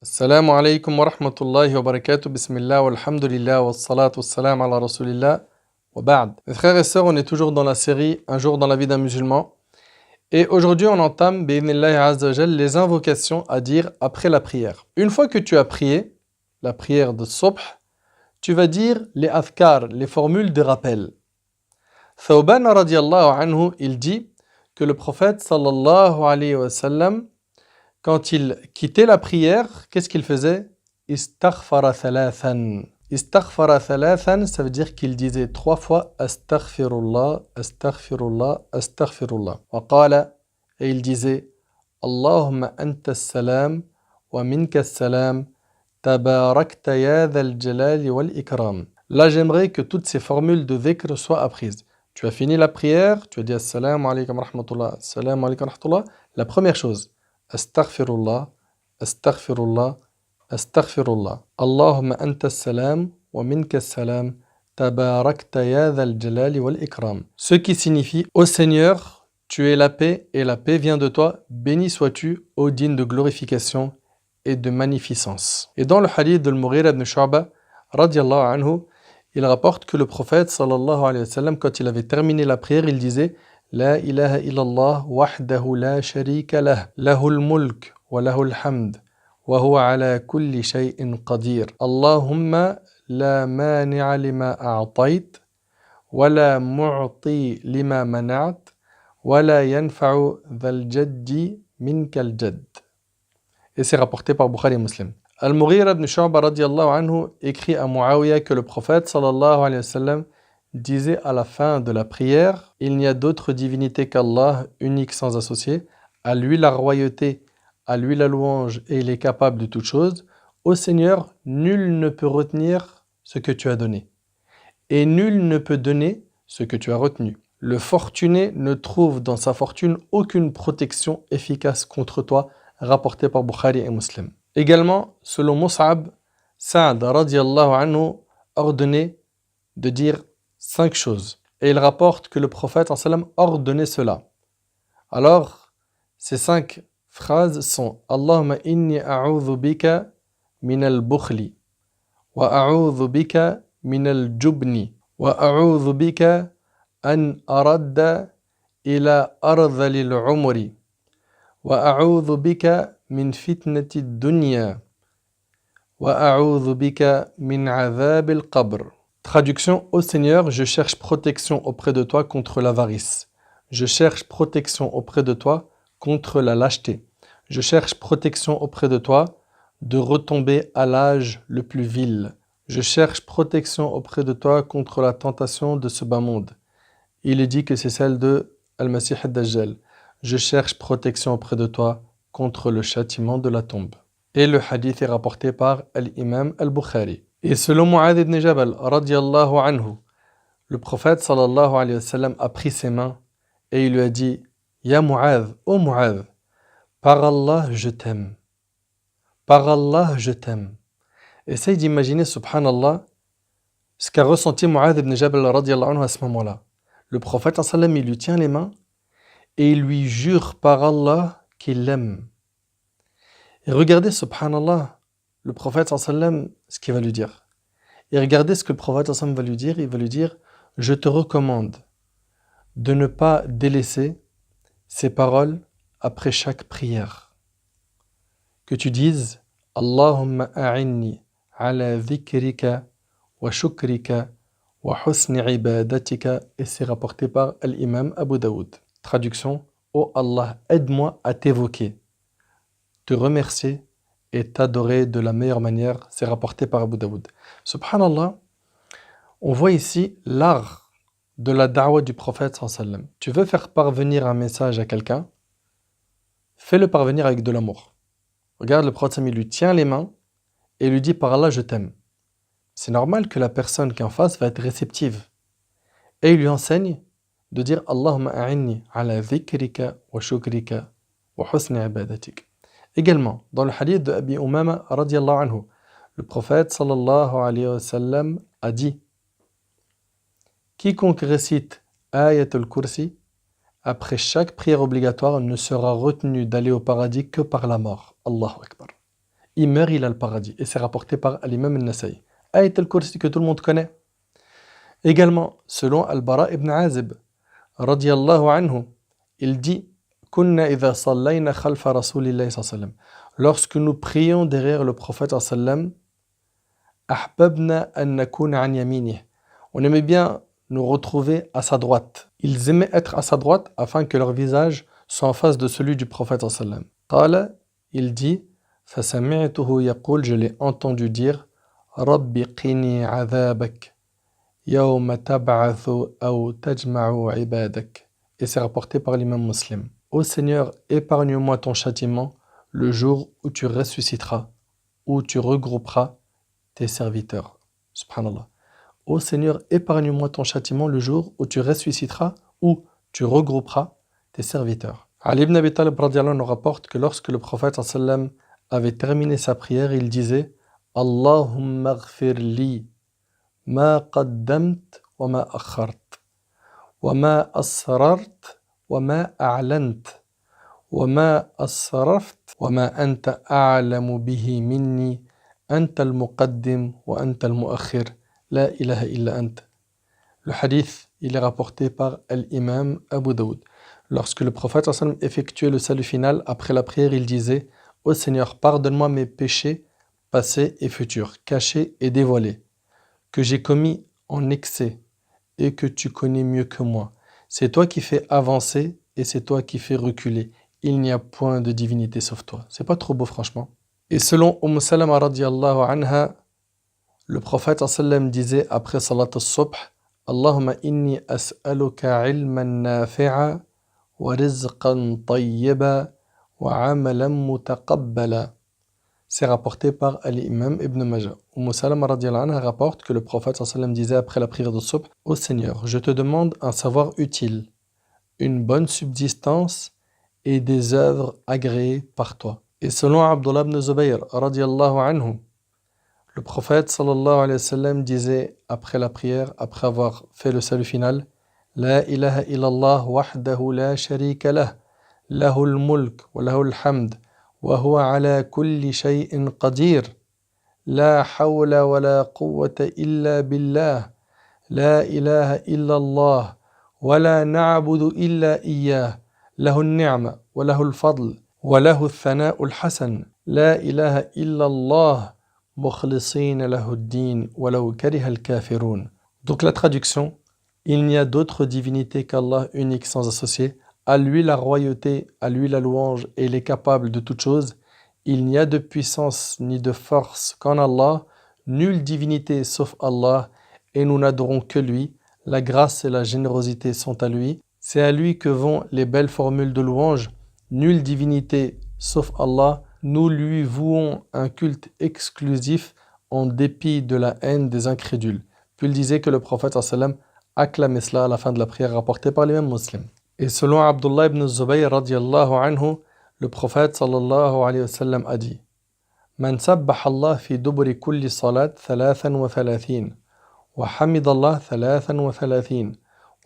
Assalamu alaikum wa rahmatullahi wa barakatuh, bismillah, walhamdulillah, wassalat wassalam ala rasulillah, wa ba'd. Mes frères et sœurs, on est toujours dans la série Un jour dans la vie d'un musulman. Et aujourd'hui, on entame, bi'idhnillahi azza wa jal, les invocations à dire après la prière. Une fois que tu as prié, la prière de Subh, tu vas dire les adhkar, les formules de rappel. Thawban radiallahu anhu, il dit que le prophète sallallahu alayhi wa sallam, quand il quittait la prière, qu'est-ce qu'il faisait? Istaghfara thalathan. Istaghfara thalathan, ça veut dire qu'il disait 3 fois Astaghfirullah, Astaghfirullah, Astaghfirullah. Wa qala, et il disait Allahumma anta salam wa minka salam, tabarakta ya dhal jalali wal ikram. Là, j'aimerais que toutes ces formules de dhikr soient apprises. Tu as fini la prière, tu as dit Assalamu alaikum wa rahmatullah, Assalamu alaikum wa rahmatullah. La première chose, Astaghfirullah, Astaghfirullah, Astaghfirullah. Allahumma anta salam wa minka salam, tabarakta ya dhal jalali wal ikram. Ce qui signifie Ô Seigneur, tu es la paix et la paix vient de toi, béni sois-tu, ô digne de glorification et de magnificence. Et dans le hadith de Al-Mughira ibn Shu'ba, radiallahu anhu, il rapporte que le prophète sallallahu alayhi wa sallam, quand il avait terminé la prière, il disait لا إله إلا الله وحده لا شريك له له الملك وله الحمد وهو على كل شيء قدير اللهم لا مانع لما أعطيت ولا معطي لما منعت ولا ينفع ذا الجد منك الجد. Et c'est rapporté par Bukhari et Muslim. Al-Mughira ibn Shu'ba radiallahu anhu écrit à Muawiyah que le prophète sallallahu alayhi wa sallam disait à la fin de la prière, il n'y a d'autre divinité qu'Allah, unique sans associé, à lui la royauté, à lui la louange, et il est capable de toutes choses. Ô Seigneur, nul ne peut retenir ce que tu as donné, et nul ne peut donner ce que tu as retenu. Le fortuné ne trouve dans sa fortune aucune protection efficace contre toi, rapporté par Bukhari et Muslim. Également, selon Mus'ab, Sa'd radiallahu anhu ordonnait de dire 5 choses. Et il rapporte que le prophète en sallam ordonnait cela. Alors, ces 5 phrases sont Allahumma inni a'udhu bika min al-bukhli wa a'udhu bika min al-jubni wa a'udhu bika an aradda ila ardhali al-umri wa a'udhu bika min fitnati ad-dunya wa a'udhu bika min 'adhab al-qabr. Traduction, ô Seigneur, je cherche protection auprès de toi contre l'avarice. Je cherche protection auprès de toi contre la lâcheté. Je cherche protection auprès de toi de retomber à l'âge le plus vil. Je cherche protection auprès de toi contre la tentation de ce bas monde. Il est dit que c'est celle de Al-Masih ad-Dajjal. Je cherche protection auprès de toi contre le châtiment de la tombe. Et le hadith est rapporté par Al-Imam Al-Bukhari. Et selon Mu'adh ibn Jabal, radiallahu anhu, le prophète sallallahu alayhi wa sallam a pris ses mains et il lui a dit Ya Mu'adh, ô Mu'adh, par Allah je t'aime. Par Allah je t'aime. Essaye d'imaginer, subhanallah, ce qu'a ressenti Mu'adh ibn Jabal radiallahu anhu à ce moment-là. Le prophète sallallahu alayhi wa sallam, il lui tient les mains et il lui jure par Allah qu'il l'aime. Et regardez, subhanallah, le prophète sallallahu alayhi wa sallam, ce qu'il va lui dire. Et regardez ce que le prophète sallallahu alayhi wa sallam va lui dire. Il va lui dire, je te recommande de ne pas délaisser ces paroles après chaque prière. Que tu dises, Allahumma a'inni ala dhikrika wa shukrika wa husni ibadatika. Et c'est rapporté par l'imam Abu Daoud. Traduction, ô Allah, aide-moi à t'évoquer, te remercier et t'adorer de la meilleure manière, c'est rapporté par Abu Daoud. Subhanallah, on voit ici l'art de la da'wah du prophète sallallahu alayhi wa sallam. Tu veux faire parvenir un message à quelqu'un, fais-le parvenir avec de l'amour. Regarde, le prophète il lui tient les mains et lui dit par Allah je t'aime. C'est normal que la personne qui est en face va être réceptive. Et il lui enseigne de dire Allahumma a'inni ala dhikrika wa shukrika wa husni ibadatik. Également, dans le hadith de Abi Umama radiallahu anhu, le prophète sallallahu alayhi wa sallam a dit quiconque récite Ayatul Kursi après chaque prière obligatoire ne sera retenu d'aller au paradis que par la mort. Allahu Akbar. il meurt, il a le paradis. Et c'est rapporté par l'imam al-Nasa'i. Ayat al-Kursi que tout le monde connaît. Également, selon Al-Bara ibn Azib, radiyallahu anhu, il dit Kunna idha sallayna khalfa rasulillahi sallam. Lorsque nous prions derrière le prophète sallam, ahbabna an nakuna an yaminih. On aimait bien nous retrouver à sa droite. Ils aimaient être à sa droite afin que leur visage soit en face de celui du prophète sallam. Qala, il dit Fasami'tuhu yaqul, je l'ai entendu dire Rabbi qini adhabak yawma tab'athu aw tajma'u ibadak. Et c'est rapporté par l'imam Muslim. Ô Seigneur, épargne-moi ton châtiment le jour où tu ressusciteras, où tu regrouperas tes serviteurs. Subhanallah. Ô Seigneur, épargne-moi ton châtiment le jour où tu ressusciteras, où tu regrouperas tes serviteurs. Ali ibn Abi Talib radiallahu anhu nous rapporte que lorsque le prophète sallam avait terminé sa prière, il disait Allahumma ghfir li ma qaddamt wa ma akhart wa ma asrart wa ma a'lant wa ma asraft wa ma anta a'lamu bihi minni anta al-muqaddim wa anta al-mu'akhir la ilaha illa ant. Le hadith, il est rapporté par l'imam Abu Daoud. Lorsque le prophète sallam effectuait le salut final, après la prière, il disait Ô Seigneur, pardonne-moi mes péchés passés et futurs, cachés et dévoilés, que j'ai commis en excès et que tu connais mieux que moi. C'est toi qui fais avancer et c'est toi qui fais reculer. Il n'y a point de divinité sauf toi. C'est pas trop beau, franchement. Et selon Salama radiallahu anha, le prophète sallam disait après salat al-subh Allahumma inni as'aluka ilman nafi'a wa rizqan tayyiba wa amalan mutaqabbala. C'est rapporté par l'imam Ibn Majah. Salama radiallahu anha rapporte que le prophète sallam disait après la prière de subh Ô Seigneur, je te demande un savoir utile, une bonne subsistance et des œuvres agréées par toi. Et selon Abdullah ibn Zubayr radiallahu anhu, le prophète sallallahu alayhi wa sallam disait après la prière, après avoir fait le salut final, La ilaha illallah wahdahu la sharika lah, lahul mulk wa lahul hamd, wa huwa ala kulli shay'in qadir, la hawla wa la quwwata illa billah, la ilaha illallah, wa la na'budu illa iyyah, lahul ni'ma wa lahul fadl, wa lahul thana'ul hasan, la ilaha illallah, donc la traduction, il n'y a d'autre divinité qu'Allah unique sans associé, à lui la royauté, à lui la louange, et il est capable de toutes choses. Il n'y a de puissance ni de force qu'en Allah, nulle divinité sauf Allah, et nous n'adorons que lui. La grâce et la générosité sont à lui. C'est à lui que vont les belles formules de louange. Nulle divinité sauf Allah. Nous lui vouons un culte exclusif en dépit de la haine des incrédules. Puis il disait que le prophète sallam acclamait cela à la fin de la prière rapportée par les mêmes musulmans. Et selon Abdullah ibn Zubayr radiallahu anhu, le prophète sallallahu alayhi wa sallam a dit Man sabbaha Allah fi dubri kulli salat 33 wa hamidallah 33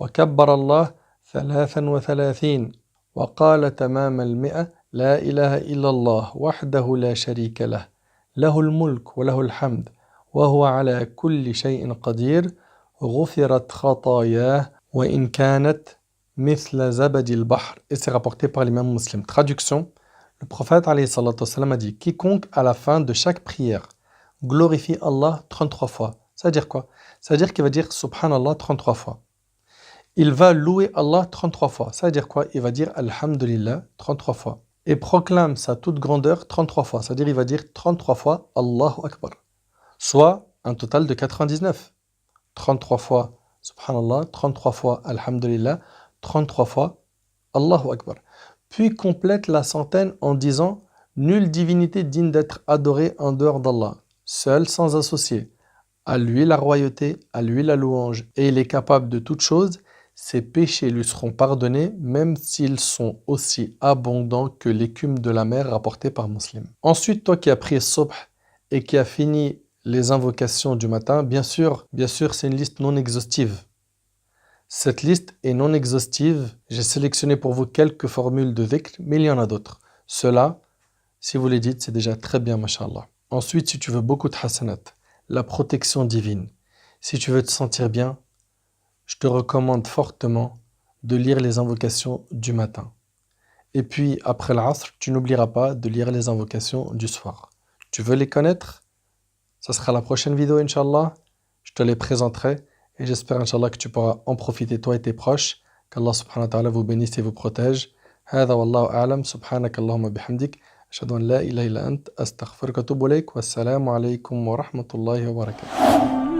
wa kabbar Allah 33 wa qala tamam al-mi'a La ilaha illallah wahdahu la sharika lah, lahul mulk wa lahul hamd, wa huwa ala kulli shay'in qadir, ghufirat khatayah wa in kanat mithla zabadil bahr. Et c'est rapporté par l'imam Muslim. Traduction, le prophète alayhi salatu wassalam a dit quiconque à la fin de chaque prière glorifie Allah 33 fois. Ça veut dire quoi? Ça veut dire qu'il va dire subhanallah 33 fois. Il va louer Allah 33 fois. Ça veut dire quoi? Il va dire alhamdulillah 33 fois. Et proclame sa toute grandeur 33 fois. C'est-à-dire il va dire 33 fois Allahu Akbar. Soit un total de 99. 33 fois Subhanallah, 33 fois Alhamdulillah, 33 fois Allahu Akbar. Puis complète la centaine en disant Nulle divinité digne d'être adorée en dehors d'Allah, seul sans associé. À lui la royauté, à lui la louange, et il est capable de toutes choses. Ses péchés lui seront pardonnés, même s'ils sont aussi abondants que l'écume de la mer rapportée par Muslim. Ensuite, toi qui as prié Subh et qui as fini les invocations du matin, bien sûr, c'est une liste non exhaustive. Cette liste est non exhaustive. J'ai sélectionné pour vous quelques formules de dhikr, mais il y en a d'autres. Cela, Si vous les dites, c'est déjà très bien, mashallah. Ensuite, si tu veux beaucoup de hasanat, la protection divine, si tu veux te sentir bien, je te recommande fortement de lire les invocations du matin. Et puis, après l'asr, tu n'oublieras pas de lire les invocations du soir. Tu veux les connaître? Ça sera la prochaine vidéo, Inch'Allah. Je te les présenterai et j'espère, Inch'Allah, que tu pourras en profiter, toi et tes proches. Qu'Allah subhanahu wa ta'ala vous bénisse et vous protège. هذا والله أعلم سبحانك اللهم بحمدك أشهد أن لا إله إلا أنت أستغفرك وأتوب إليك والسلام عليكم ورحمة الله وبركاته